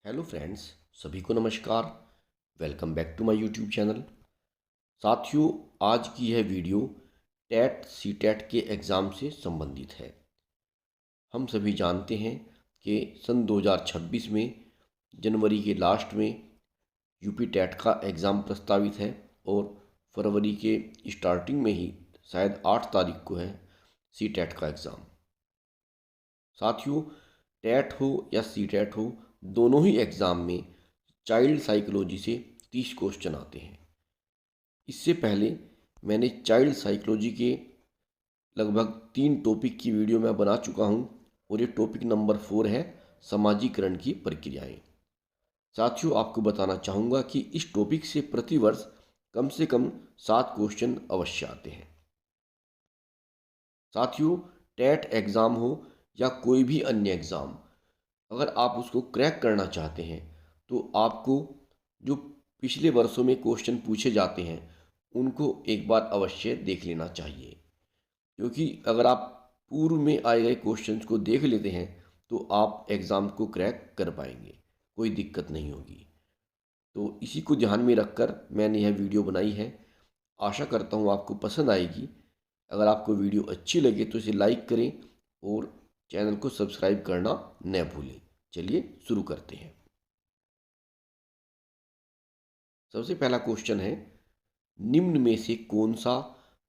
Hello friends, सभी को नमस्कार। Welcome back to my YouTube channel. साथियों, आज की यह वीडियो टेट सीटेट के एग्ज़ाम से संबंधित है। हम सभी जानते हैं कि सन 2026 में जनवरी के लास्ट में यूपी टेट का एग्ज़ाम प्रस्तावित है और फरवरी के स्टार्टिंग में ही शायद 8 तारीख को है सीटेट का एग्ज़ाम। साथियों, टेट हो या सीटेट हो, दोनों ही एग्ज़ाम में चाइल्ड साइकोलॉजी से 30 क्वेश्चन आते हैं। इससे पहले मैंने चाइल्ड साइकोलॉजी के लगभग 3 टॉपिक की वीडियो मैं बना चुका हूं और ये टॉपिक नंबर 4 है, समाजीकरण की प्रक्रियाएं। साथियों, आपको बताना चाहूँगा कि इस टॉपिक से प्रतिवर्ष कम से कम 7 क्वेश्चन अवश्य आते हैं। साथियों, टेट एग्ज़ाम हो या कोई भी अन्य एग्ज़ाम, अगर आप उसको क्रैक करना चाहते हैं तो आपको जो पिछले वर्षों में क्वेश्चन पूछे जाते हैं उनको एक बार अवश्य देख लेना चाहिए, क्योंकि अगर आप पूर्व में आए गए क्वेश्चंस को देख लेते हैं तो आप एग्ज़ाम को क्रैक कर पाएंगे, कोई दिक्कत नहीं होगी। तो इसी को ध्यान में रखकर मैंने यह वीडियो बनाई है। आशा करता हूँ आपको पसंद आएगी। अगर आपको वीडियो अच्छी लगे तो इसे लाइक करें और चैनल को सब्सक्राइब करना न भूलें। चलिए शुरू करते हैं। सबसे पहला क्वेश्चन है, निम्न में से कौन सा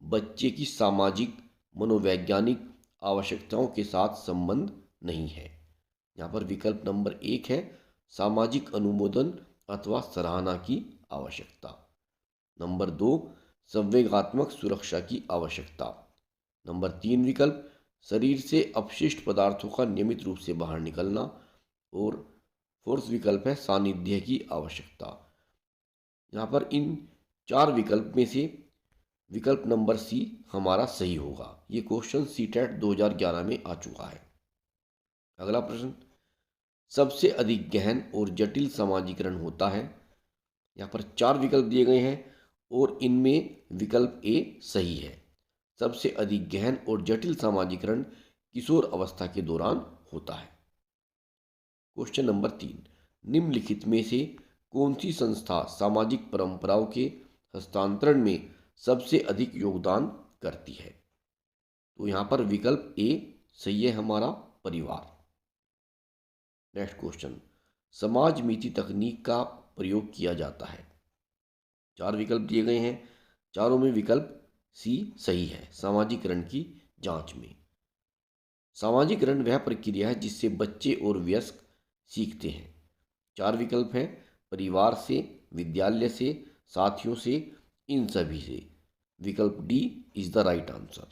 बच्चे की सामाजिक मनोवैज्ञानिक आवश्यकताओं के साथ संबंध नहीं है। यहाँ पर विकल्प नंबर 1 है सामाजिक अनुमोदन अथवा सराहना की आवश्यकता। नंबर 2, संवेगात्मक सुरक्षा की आवश्यकता। नंबर 3 विकल्प शरीर से अपशिष्ट पदार्थों का नियमित रूप से बाहर निकलना। और फोर्थ विकल्प है सानिध्य की आवश्यकता। यहाँ पर इन 4 विकल्प में से विकल्प नंबर सी हमारा सही होगा। ये क्वेश्चन सीटेट 2011 में आ चुका है। अगला प्रश्न, सबसे अधिक गहन और जटिल समाजीकरण होता है। यहाँ पर 4 विकल्प दिए गए हैं और इनमें विकल्प ए सही है। सबसे अधिक गहन और जटिल समाजीकरण किशोर अवस्था के दौरान होता है। क्वेश्चन नंबर 3, निम्नलिखित में से कौन सी संस्था सामाजिक परंपराओं के हस्तांतरण में सबसे अधिक योगदान करती है। तो यहाँ पर विकल्प ए सही है हमारा, परिवार। नेक्स्ट क्वेश्चन, समाज मिति तकनीक का प्रयोग किया जाता है। 4 विकल्प दिए गए हैं, चारों में विकल्प सी सही है, सामाजिकरण की जांच में। सामाजिकरण वह प्रक्रिया है जिससे बच्चे और वयस्क सीखते हैं। 4 विकल्प हैं, परिवार से, विद्यालय से, साथियों से, इन सभी से। विकल्प D is the right answer.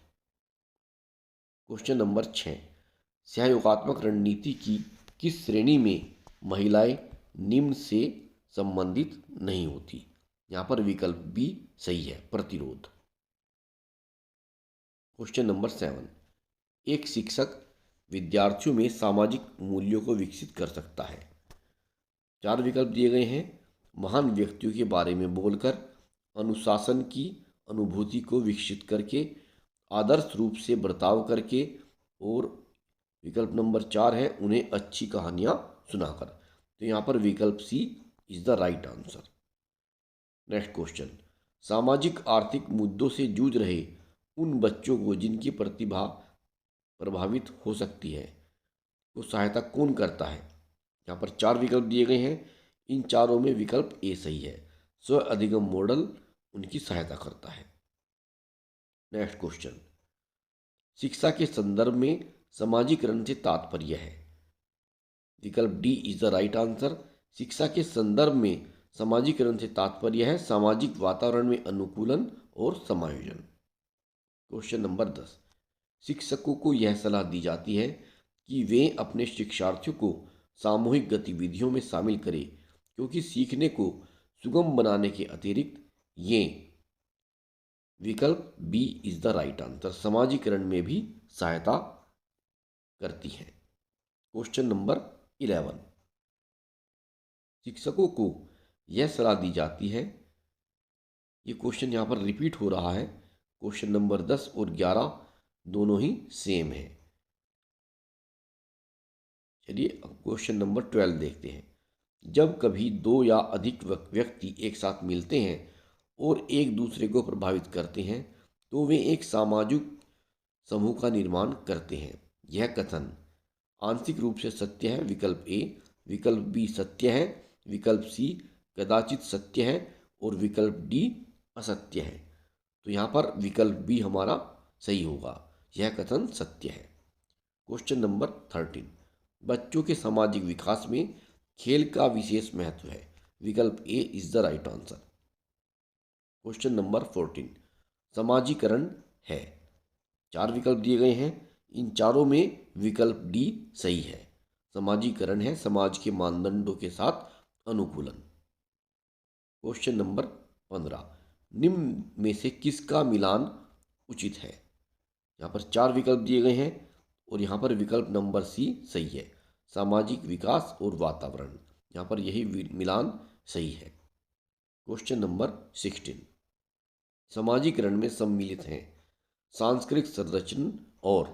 Question number 6, सहयोगात्मक रणनीति की किस श्रेणी में महिलाएं निम्न से संबंधित नहीं होती। यहाँ पर विकल्प बी सही है, प्रतिरोध। क्वेश्चन नंबर 7, एक शिक्षक विद्यार्थियों में सामाजिक मूल्यों को विकसित कर सकता है। 4 विकल्प दिए गए हैं, महान व्यक्तियों के बारे में बोलकर, अनुशासन की अनुभूति को विकसित करके, आदर्श रूप से बर्ताव करके, और विकल्प नंबर 4 है उन्हें अच्छी कहानियाँ सुनाकर। तो यहाँ पर विकल्प C is the right answer. Next question, सामाजिक आर्थिक मुद्दों से जूझ रहे उन बच्चों को जिनकी प्रतिभा प्रभावित हो सकती है तो सहायता कौन करता है। यहाँ पर 4 विकल्प दिए गए हैं, इन चारों में विकल्प ए सही है, स्व अधिगम मॉडल उनकी सहायता करता है। नेक्स्ट क्वेश्चन, शिक्षा के संदर्भ में समाजीकरण से तात्पर्य है। विकल्प D is the right answer. शिक्षा के संदर्भ में समाजीकरण से तात्पर्य है सामाजिक वातावरण में अनुकूलन और समायोजन। क्वेश्चन नंबर 10, शिक्षकों को यह सलाह दी जाती है कि वे अपने शिक्षार्थियों को सामूहिक गतिविधियों में शामिल करें, क्योंकि सीखने को सुगम बनाने के अतिरिक्त ये, विकल्प B is the right answer, समाजीकरण में भी सहायता करती है। क्वेश्चन नंबर 11, शिक्षकों को यह सलाह दी जाती है, ये क्वेश्चन यहाँ पर रिपीट हो रहा है। क्वेश्चन नंबर 10 और 11 दोनों ही सेम है। चलिए क्वेश्चन नंबर 12 देखते हैं। जब कभी दो या अधिक व्यक्ति एक साथ मिलते हैं और एक दूसरे को प्रभावित करते हैं तो वे एक सामाजिक समूह का निर्माण करते हैं। यह कथन आंशिक रूप से सत्य है, विकल्प ए। विकल्प बी सत्य है। विकल्प सी कदाचित सत्य है। और विकल्प डी असत्य है। तो यहाँ पर विकल्प बी हमारा सही होगा, यह कथन सत्य है। क्वेश्चन नंबर 13, बच्चों के सामाजिक विकास में खेल का विशेष महत्व है। विकल्प A is the right answer. Question number 14, समाजीकरण है। चार विकल्प दिए गए हैं, इन चारों में विकल्प डी सही है। समाजीकरण है समाज के मानदंडों के साथ अनुकूलन। क्वेश्चन नंबर 15, निम्न में से किसका मिलान उचित है। यहाँ पर चार विकल्प दिए गए हैं और यहाँ पर विकल्प नंबर सी सही है, सामाजिक विकास और वातावरण। यहाँ पर यही मिलान सही है। क्वेश्चन नंबर 16, समाजीकरण में सम्मिलित हैं सांस्कृतिक संरचना और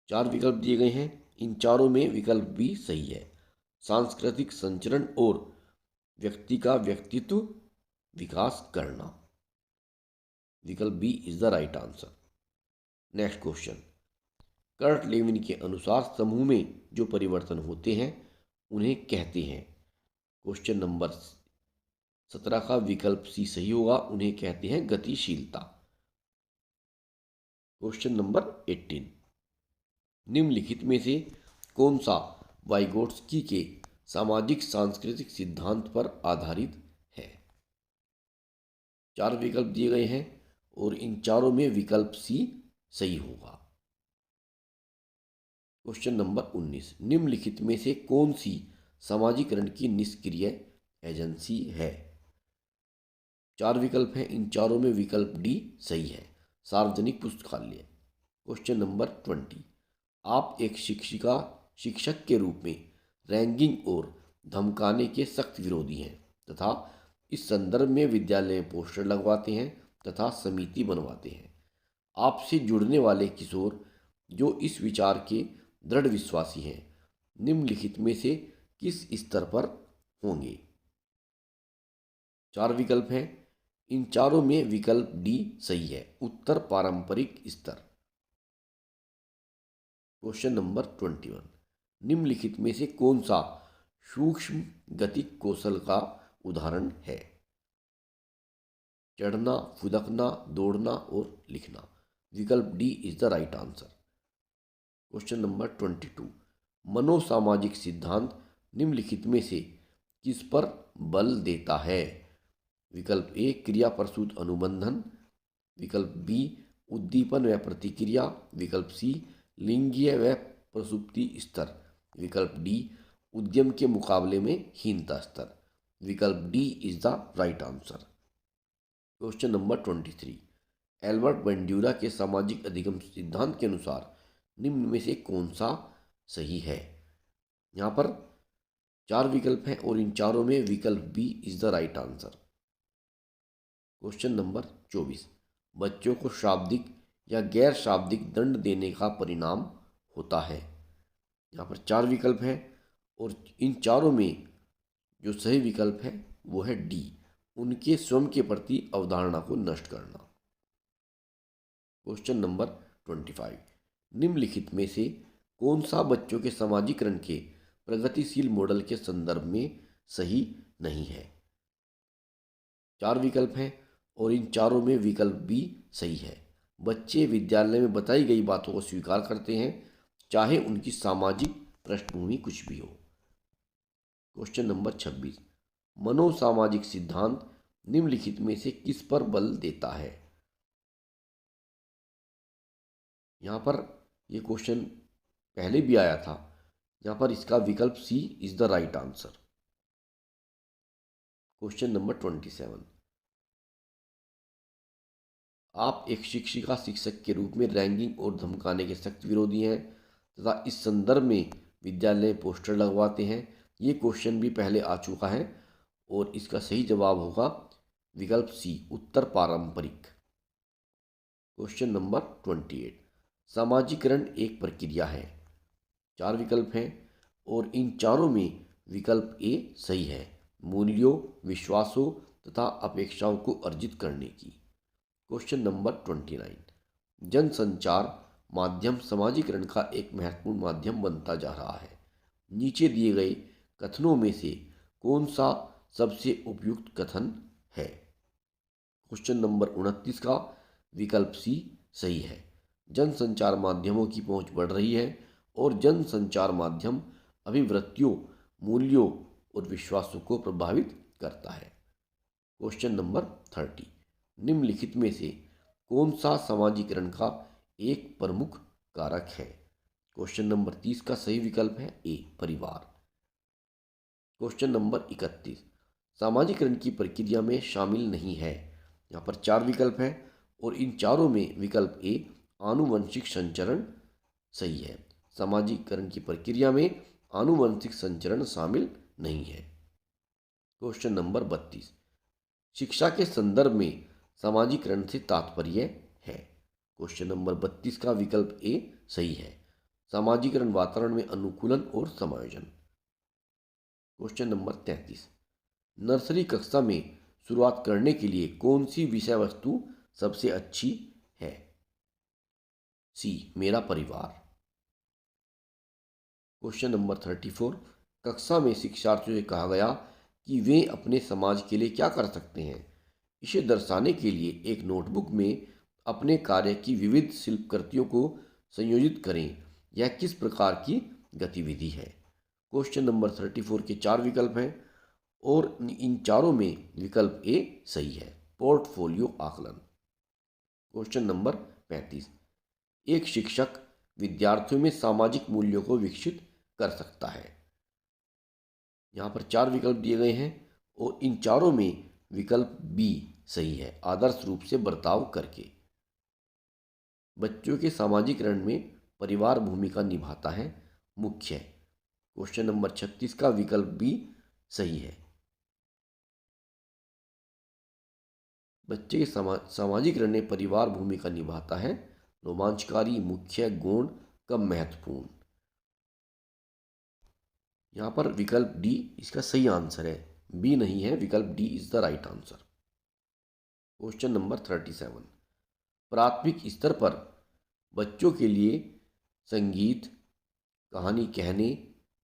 चार विकल्प दिए गए हैं, इन चारों में विकल्प बी सही है, सांस्कृतिक संचरण और व्यक्ति का व्यक्तित्व विकास करना। विकल्प B is the right answer. Next question, Kurt Lewin के अनुसार समूह में जो परिवर्तन होते हैं उन्हें कहते हैं। क्वेश्चन नंबर 17 का विकल्प सी सही होगा, उन्हें कहते हैं गतिशीलता। क्वेश्चन नंबर 18, निम्नलिखित में से कौन सा वाइगोट्स्की के सामाजिक सांस्कृतिक सिद्धांत पर आधारित है। चार विकल्प दिए गए हैं और इन चारों में विकल्प सी सही होगा। क्वेश्चन नंबर 19, निम्नलिखित में से कौन सी समाजीकरण की निष्क्रिय एजेंसी है। चार विकल्प हैं, इन चारों में विकल्प डी सही है, सार्वजनिक पुस्तकालय। क्वेश्चन नंबर 20, आप एक शिक्षक के रूप में रैंगिंग और धमकाने के सख्त विरोधी हैं तथा इस संदर्भ में विद्यालय में पोस्टर लगवाते हैं तथा समिति बनवाते हैं। आपसे जुड़ने वाले किशोर जो इस विचार के दृढ़ विश्वासी हैं निम्नलिखित में से किस स्तर पर होंगे। चार विकल्प हैं, इन चारों में विकल्प डी सही है, उत्तर पारंपरिक स्तर। क्वेश्चन नंबर 21, निम्नलिखित में से कौन सा सूक्ष्म गतिक कौशल का उदाहरण है। चढ़ना, फुदकना, दौड़ना और लिखना। विकल्प D is the right answer. Question number 22, मनोसामाजिक सिद्धांत निम्नलिखित में से किस पर बल देता है। विकल्प ए क्रिया प्रसूत अनुबंधन। विकल्प बी उद्दीपन व प्रतिक्रिया। विकल्प सी लिंगीय व प्रसुप्ति स्तर। विकल्प डी उद्यम के मुकाबले में हीनता स्तर। विकल्प D is the right answer. Question number 23, Albert Bandura के सामाजिक अधिगम सिद्धांत के अनुसार निम्न में से कौन सा सही है। यहाँ पर चार विकल्प हैं और इन चारों में विकल्प B is the right answer. Question number 24, बच्चों को शाब्दिक या गैर शाब्दिक दंड देने का परिणाम होता है। यहाँ पर चार विकल्प हैं और इन चारों में जो सही विकल्प है वो है डी, उनके स्वयं के प्रति अवधारणा को नष्ट करना। क्वेश्चन नंबर 25, निम्नलिखित में से कौन सा बच्चों के समाजीकरण के प्रगतिशील मॉडल के संदर्भ में सही नहीं है। चार विकल्प हैं और इन चारों में विकल्प बी सही है, बच्चे विद्यालय में बताई गई बातों को स्वीकार करते हैं चाहे उनकी सामाजिक पृष्ठभूमि कुछ भी हो। क्वेश्चन नंबर 26, मनोसामाजिक सिद्धांत निम्नलिखित में से किस पर बल देता है। यहाँ पर ये क्वेश्चन पहले भी आया था, यहाँ पर इसका विकल्प C is the right answer. Question number 27, आप एक शिक्षिका शिक्षक के रूप में रैंगिंग और धमकाने के सख्त विरोधी हैं तथा इस संदर्भ में विद्यालय में पोस्टर लगवाते हैं। ये क्वेश्चन भी पहले आ चुका है और इसका सही जवाब होगा विकल्प सी, उत्तर पारंपरिक। क्वेश्चन नंबर 28, समाजीकरण एक प्रक्रिया है। चार विकल्प हैं और इन चारों में विकल्प ए सही है। मूल्यों, विश्वासों तथा अपेक्षाओं को अर्जित करने की। Question number 29। जनसंचार माध्यम समाजीकरण का एक महत्वपूर्ण माध्यम बनता जा रहा है। नीचे दिए गए कथनों में से कौन सा सबसे उपयुक्त कथन है? क्वेश्चन नंबर 29 का विकल्प सी सही है। जनसंचार माध्यमों की पहुंच बढ़ रही है और जनसंचार माध्यम अभिवृत्तियों, मूल्यों और विश्वासों को प्रभावित करता है। Question number 30। निम्नलिखित में से कौन सा समाजीकरण का एक प्रमुख कारक है? क्वेश्चन नंबर 30 का सही विकल्प है ए परिवार। Question number 31। सामाजिकरण की प्रक्रिया में शामिल नहीं है। यहाँ पर 4 विकल्प हैं और इन चारों में विकल्प ए आनुवंशिक संचरण सही है। सामाजिकरण की प्रक्रिया में आनुवंशिक संचरण शामिल नहीं है। Question number 32। शिक्षा के संदर्भ में सामाजिकरण से तात्पर्य है। क्वेश्चन नंबर 32 का विकल्प ए सही है। सामाजिकरण वातावरण में अनुकूलन और समायोजन। Question number 33। नर्सरी कक्षा में शुरुआत करने के लिए कौन सी विषय वस्तु सबसे अच्छी है? सी मेरा परिवार। Question number 34। कक्षा में शिक्षार्थियों से कहा गया कि वे अपने समाज के लिए क्या कर सकते हैं। इसे दर्शाने के लिए एक नोटबुक में अपने कार्य की विविध शिल्पकृतियों को संयोजित करें। यह किस प्रकार की गतिविधि है? क्वेश्चन नंबर 34 के 4 विकल्प हैं और इन चारों में विकल्प ए सही है, पोर्टफोलियो आकलन। Question number 35। एक शिक्षक विद्यार्थियों में सामाजिक मूल्यों को विकसित कर सकता है। यहाँ पर 4 विकल्प दिए गए हैं और इन चारों में विकल्प बी सही है, आदर्श रूप से बर्ताव करके। बच्चों के सामाजिकरण में परिवार भूमिका निभाता है, मुख्य। क्वेश्चन नंबर 36 का विकल्प बी सही है। बच्चे के सामाजिकरण में परिवार भूमिका निभाता है, रोमांचकारी, मुख्य, गौण, कम महत्वपूर्ण। यहाँ पर विकल्प डी इसका सही आंसर है, बी नहीं है, विकल्प D is the right answer. Question number 37। प्राथमिक स्तर पर बच्चों के लिए संगीत, कहानी कहने,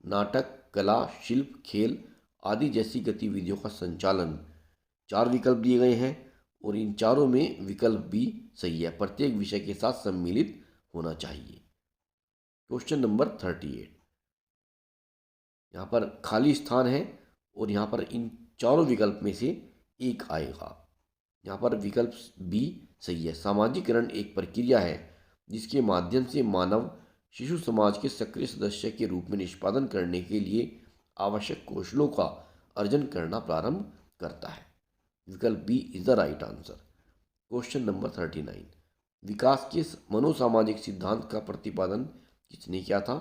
नाटक, कला, शिल्प, खेल आदि जैसी गतिविधियों का संचालन। 4 विकल्प दिए गए हैं और इन चारों में विकल्प बी सही है, प्रत्येक विषय के साथ सम्मिलित होना चाहिए। Question number 38। यहाँ पर खाली स्थान है और यहाँ पर इन चारों विकल्प में से एक आएगा। यहाँ पर विकल्प बी सही है। सामाजिकरण एक प्रक्रिया है जिसके माध्यम से मानव शिशु समाज के सक्रिय सदस्य के रूप में निष्पादन करने के लिए आवश्यक कौशलों का अर्जन करना प्रारंभ करता है। विकल्प B is the right answer. Question number 39। विकास के मनोसामाजिक सिद्धांत का प्रतिपादन किसने किया था?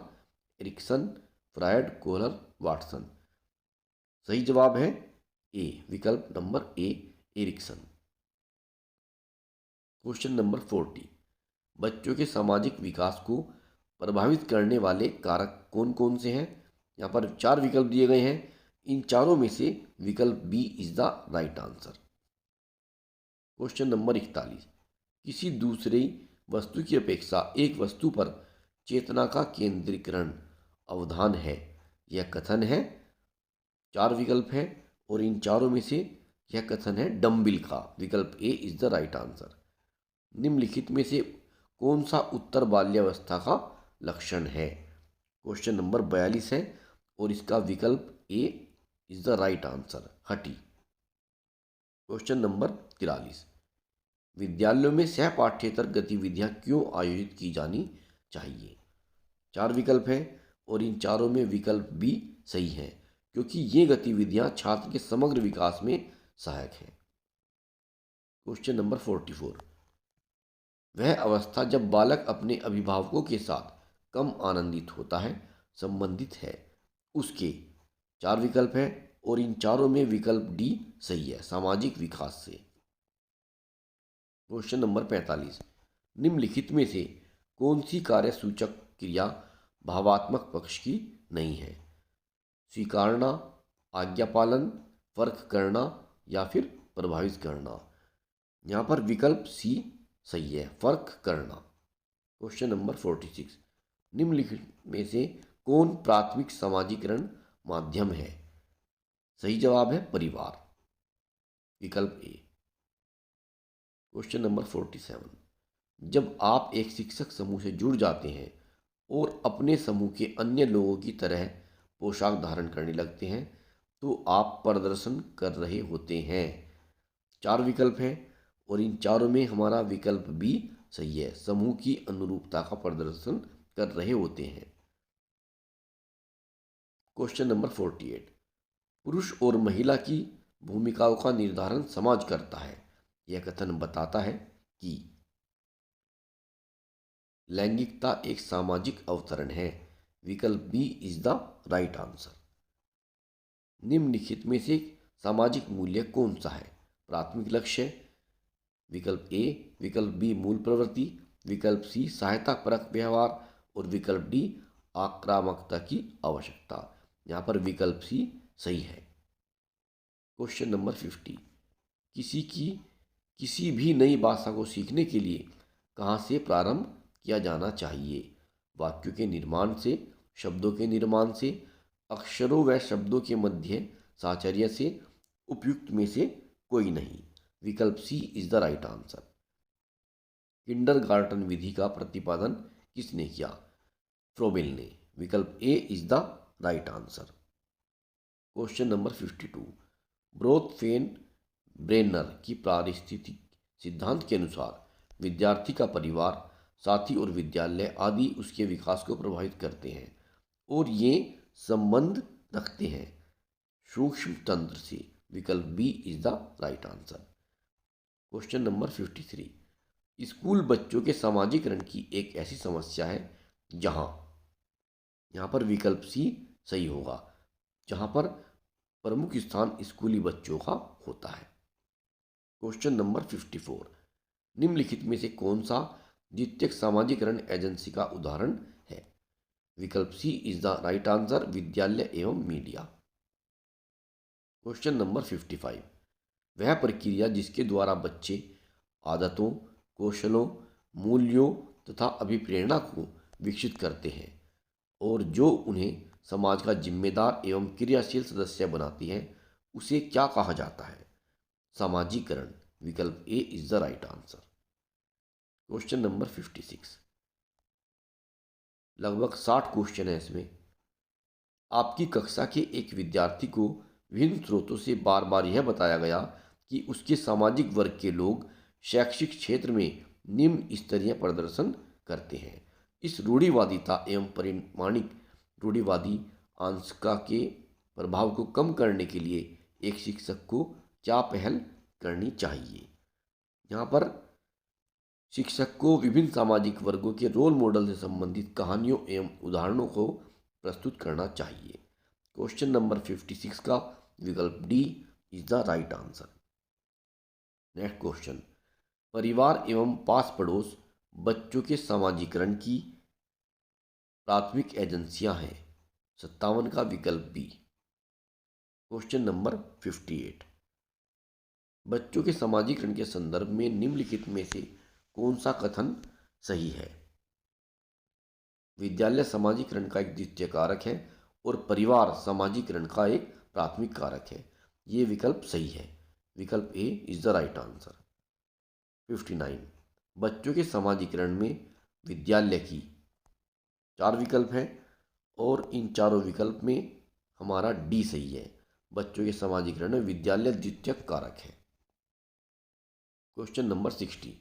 Erikson, Freud, Kohler, Watson. सही जवाब है ए, विकल्प number A Erikson. Question number 40। बच्चों के सामाजिक विकास को प्रभावित करने वाले कारक कौन कौन से हैं? यहाँ पर 4 विकल्प दिए गए हैं, इन चारों में से विकल्प B is the right answer. Question number 41। किसी दूसरी वस्तु की अपेक्षा एक वस्तु पर चेतना का केंद्रीकरण अवधान है, यह कथन है। 4 विकल्प हैं और इन चारों में से यह कथन है डम्बिल का, विकल्प A is the right answer. निम्नलिखित में से कौन सा उत्तर बाल्यावस्था का लक्षण है? क्वेश्चन नंबर 42 है और इसका विकल्प A is the right answer, हठी। Question number 43। विद्यालयों में सह पाठ्येतर गतिविधियां क्यों आयोजित की जानी चाहिए? 4 विकल्प हैं और इन चारों में विकल्प बी सही है, क्योंकि ये गतिविधियां छात्र के समग्र विकास में सहायक हैं। Question number 44। वह अवस्था जब बालक अपने अभिभावकों के साथ कम आनंदित होता है संबंधित है उसके। 4 विकल्प हैं और इन चारों में विकल्प डी सही है, सामाजिक विकास से। Question number 45। निम्नलिखित में से कौन सी कार्य सूचक क्रिया भावात्मक पक्ष की नहीं है? स्वीकारना, आज्ञा पालन, फर्क करना या फिर प्रभावित करना। यहाँ पर विकल्प सी सही है, फर्क करना। क्वेश्चन नंबर 46, निम्नलिखित में से कौन प्राथमिक सामाजिकरण माध्यम है? सही जवाब है परिवार, विकल्प ए। क्वेश्चन नंबर 47, जब आप एक शिक्षक समूह से जुड़ जाते हैं और अपने समूह के अन्य लोगों की तरह पोशाक धारण करने लगते हैं तो आप प्रदर्शन कर रहे होते हैं। 4 विकल्प हैं और इन चारों में हमारा विकल्प भी सही है, समूह की अनुरूपता का प्रदर्शन कर रहे होते हैं। क्वेश्चन नंबर 48, पुरुष और महिला की भूमिकाओं का निर्धारण समाज करता है। यह कथन बताता है कि लैंगिकता एक सामाजिक अवतरण है, विकल्प B is the right answer. निम्नलिखित में से सामाजिक मूल्य कौन सा है? प्राथमिक लक्ष्य, विकल्प ए, विकल्प बी मूल प्रवृत्ति, विकल्प सी सहायता परक व्यवहार और विकल्प डी आक्रामकता की आवश्यकता। यहाँ पर विकल्प सी सही है। क्वेश्चन नंबर 50, किसी भी नई भाषा को सीखने के लिए कहाँ से प्रारंभ किया जाना चाहिए? वाक्यों के निर्माण से, शब्दों के निर्माण से, अक्षरों व शब्दों के मध्य साहचर्य से, उपयुक्त में से कोई नहीं। विकल्प C is the right answer. Kindergarten विधि का प्रतिपादन किसने किया? फ्रोबेल ने। विकल्प A is the right answer. Question number 52, Bronfenbrenner की पारिस्थितिक सिद्धांत के अनुसार विद्यार्थी का परिवार, साथी और विद्यालय आदि उसके विकास को प्रभावित करते हैं और ये संबंध रखते हैं सूक्ष्म तंत्र से। विकल्प B is the right answer. Question number 53, school बच्चों के सामाजिकरण की एक ऐसी समस्या है जहां, यहाँ पर विकल्प सी सही होगा, जहां पर प्रमुख स्थान स्कूली बच्चों का होता है। क्वेश्चन नंबर 54, निम्नलिखित में से कौन सा द्वितीयक सामाजिकरण एजेंसी का उदाहरण है? विकल्प C is the right answer, विद्यालय एवं मीडिया। क्वेश्चन नंबर 55, वह प्रक्रिया जिसके द्वारा बच्चे आदतों, कौशलों, मूल्यों तथा अभिप्रेरणा को विकसित करते हैं और जो उन्हें समाज का जिम्मेदार एवं क्रियाशील सदस्य बनाती है, उसे क्या कहा जाता है? सामाजिकरण। विकल्प A is the right answer. Question number 56, लगभग 60 क्वेश्चन है इसमें। आपकी कक्षा के एक विद्यार्थी को विभिन्न स्रोतों से बार बार यह बताया गया कि उसके सामाजिक वर्ग के लोग शैक्षिक क्षेत्र में निम्न स्तरीय प्रदर्शन करते हैं। इस रूढ़िवादिता एवं परिमाणिक रूढ़िवादी आंशिका के प्रभाव को कम करने के लिए एक शिक्षक को क्या पहल करनी चाहिए? यहाँ पर शिक्षक को विभिन्न सामाजिक वर्गों के रोल मॉडल से संबंधित कहानियों एवं उदाहरणों को प्रस्तुत करना चाहिए। क्वेश्चन नंबर 56 का विकल्प D is the right answer. Next question, परिवार एवं पास पड़ोस बच्चों के सामाजिकरण की प्राथमिक एजेंसियां हैं। 57 का विकल्प बी। क्वेश्चन नंबर 58, बच्चों के सामाजिकरण के संदर्भ में निम्नलिखित में से कौन सा कथन सही है? विद्यालय सामाजिकरण का एक द्वितीय कारक है और परिवार सामाजिकरण का एक प्राथमिक कारक है। ये विकल्प सही है, विकल्प A is the right answer. 59, बच्चों के सामाजिकरण में विद्यालय की 4 विकल्प हैं और इन चारों विकल्प में हमारा डी सही है, बच्चों के सामाजिकरण में विद्यालय द्वितीय कारक है। क्वेश्चन नंबर 60,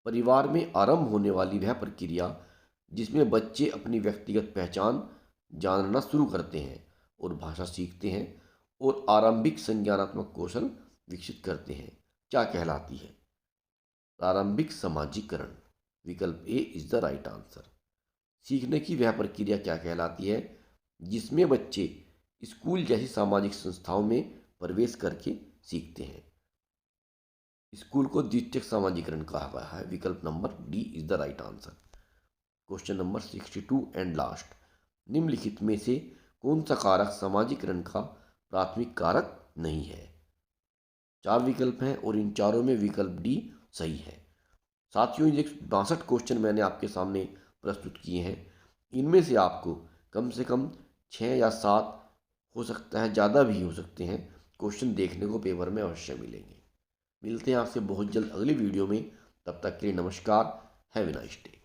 परिवार में आरंभ होने वाली वह प्रक्रिया जिसमें बच्चे अपनी व्यक्तिगत पहचान जानना शुरू करते हैं और भाषा सीखते हैं और आरंभिक संज्ञानात्मक कौशल विकसित करते हैं, क्या कहलाती है? प्रारंभिक सामाजिकरण। विकल्प A is the right answer. सीखने की वह प्रक्रिया क्या कहलाती है जिसमें बच्चे स्कूल जैसी सामाजिक संस्थाओं में प्रवेश करके सीखते हैं? स्कूल को द्वितीयक सामाजिकरण कहा गया है। विकल्प number D is the right answer. Question number 62 and last, निम्नलिखित में से कौन सा कारक समाजीकरण का प्राथमिक कारक नहीं है? 4 विकल्प हैं और इन चारों में विकल्प डी सही है। साथियों, ये 62 क्वेश्चन मैंने आपके सामने प्रस्तुत किए हैं। इनमें से आपको कम से कम 6 या 7, हो सकता है ज़्यादा भी हो सकते हैं, क्वेश्चन देखने को पेपर में अवश्य मिलेंगे। मिलते हैं आपसे बहुत जल्द अगली वीडियो में। तब तक के लिए नमस्कार। Have a nice day.